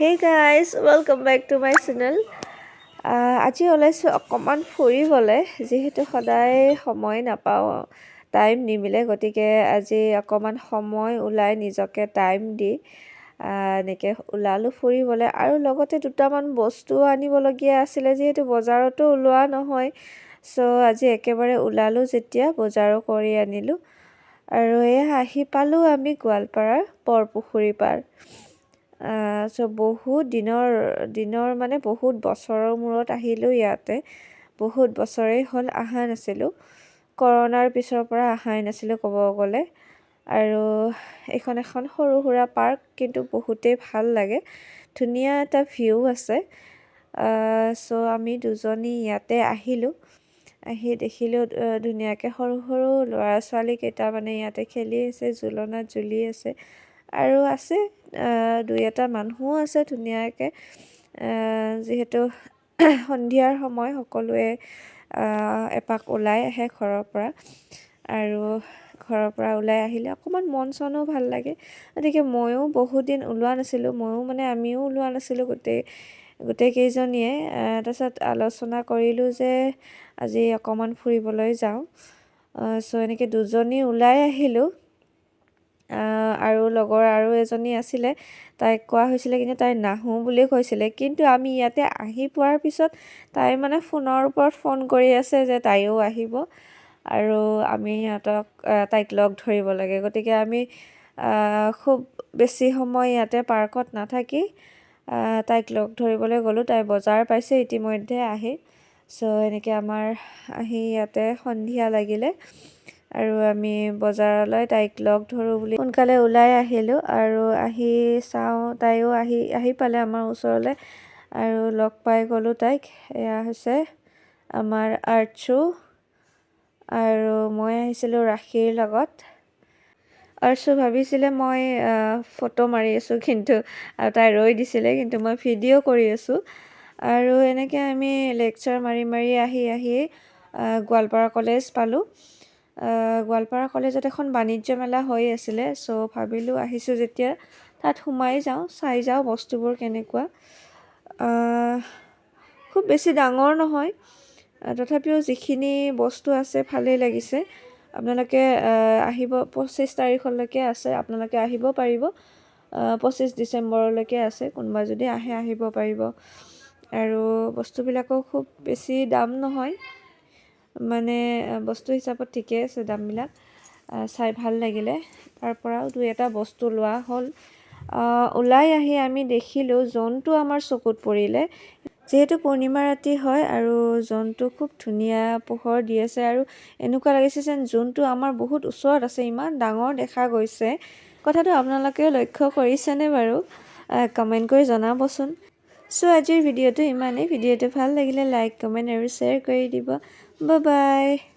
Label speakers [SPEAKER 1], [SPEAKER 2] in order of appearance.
[SPEAKER 1] Hey guys, welcome back to my channel. আজি ওলাইছোঁ অকণমান ফুৰিবলৈ যিহেতু সদায় সময় নাপাওঁ টাইম নিমিলে গতিকে আজি অকণমান সময় ওলাই নিজকে টাইম দি এনেকৈ ওলালোঁ ফুৰিবলৈ আৰু লগতে দুটামান বস্তুও আনিবলগীয়া আছিলে যিহেতু বজাৰতো ওলোৱা নহয় আজি একেবাৰে ওলালোঁ যেতিয়া বজাৰো কৰি আনিলোঁ আৰু এয়া আহি পালোঁ আমি গোৱালপাৰাৰ বৰপুখুৰী পাৰ বহুত দিনৰ মানে বহুত বছৰৰ মূৰত আহিলোঁ ইয়াতে বহুত বছৰেই হ'ল অহা নাছিলোঁ কৰোণাৰ পিছৰ পৰা অহাই নাছিলোঁ ক'ব গ'লে আৰু এখন সৰু সুৰা পাৰ্ক কিন্তু বহুতেই ভাল লাগে ধুনীয়া এটা ভিউ আছে আমি দুজনী ইয়াতে আহিলোঁ আহি দেখিলোঁ ধুনীয়াকৈ সৰু সৰু ল'ৰা ছোৱালীকেইটা মানে ইয়াতে খেলি আছে জুলনাত ঝুলি আছে আৰু আছে দুই এটা মানুহো আছে ধুনীয়াকৈ যিহেতু সন্ধিয়াৰ সময় সকলোৱে এপাক ওলাই আহে ঘৰৰ পৰা আৰু ঘৰৰ পৰা ওলাই আহিলে অকণমান মন চনো ভাল লাগে গতিকে ময়ো বহুত দিন ওলোৱা নাছিলোঁ আমিও ওলোৱা নাছিলোঁ গোটেইকেইজনীয়ে তাৰপিছত আলোচনা কৰিলোঁ যে আজি অকণমান ফুৰিবলৈ যাওঁ এনেকৈ দুজনী ওলাই আহিলোঁ আৰু লগৰ আৰু এজনী আছিলে তাইক কোৱা হৈছিলে কিন্তু তাই নাহোঁ বুলি কৈছিলে কিন্তু আমি ইয়াতে আহি পোৱাৰ পিছত তাই মানে ফোনৰ ওপৰত ফোন কৰি আছে যে তাইও আহিব আৰু আমি তাইক লগ ধৰিব লাগে গতিকে আমি খুব বেছি সময় ইয়াতে পাৰ্কত নাথাকি তাইক লগ ধৰিবলৈ গ'লোঁ তাই বজাৰ পাইছে ইতিমধ্যে আহি এনেকৈ আমাৰ আহি ইয়াতে সন্ধিয়া লাগিলে আৰু আমি বজাৰলৈ তাইক লগ ধৰোঁ বুলি সোনকালে ওলাই আহিলোঁ আৰু আহি চাওঁ তাইও আহি পালে আমাৰ ওচৰলৈ আৰু লগ পাই গ'লোঁ তাইক এয়া হৈছে আমাৰ আৰ্চু আৰু মই আহিছিলোঁ ৰাখীৰ লগত আৰ্চু ভাবিছিলে মই ফটো মাৰি আছোঁ কিন্তু আৰু তাই ৰৈ দিছিলে কিন্তু মই ভিডিঅ' কৰি আছোঁ আৰু এনেকৈ আমি লেকচাৰ মাৰি আহি গোৱালপাৰা কলেজ পালোঁ গোৱালপাৰা কলেজত এখন বাণিজ্য মেলা হৈ আছিলে ভাবিলোঁ আহিছোঁ যেতিয়া তাত সোমাই যাওঁ চাই যাওঁ বস্তুবোৰ কেনেকুৱা খুব বেছি ডাঙৰ নহয় তথাপিও যিখিনি বস্তু আছে ভালেই লাগিছে আপোনালোকে আহিব 25 তাৰিখলৈকে আছে আপোনালোকে আহিব পাৰিব 25 ডিচেম্বৰলৈকে আছে কোনোবা যদি আহিব পাৰিব আৰু বস্তুবিলাকো খুব বেছি দাম নহয় মানে বস্তু হিচাপত ঠিকেই আছে দামবিলাক চাই ভাল লাগিলে তাৰ পৰাও দুই এটা বস্তু লোৱা হ'ল ওলাই আহি আমি দেখিলোঁ জোনটো আমাৰ চকুত পৰিলে যিহেতু পূৰ্ণিমা ৰাতি হয় আৰু জোনটো খুব ধুনীয়া পোহৰ দি আছে আৰু এনেকুৱা লাগিছে যেন জোনটো আমাৰ বহুত ওচৰত আছে ইমান ডাঙৰ দেখা গৈছে কথাটো আপোনালোকেও লক্ষ্য কৰিছেনে বাৰু কমেণ্ট কৰি জনাবচোন আজিৰ ভিডিঅ'টো ইমানেই ভিডিঅ'টো ভাল লাগিলে লাইক কমেণ্ট আৰু শ্বেয়াৰ কৰি দিব বাই বাই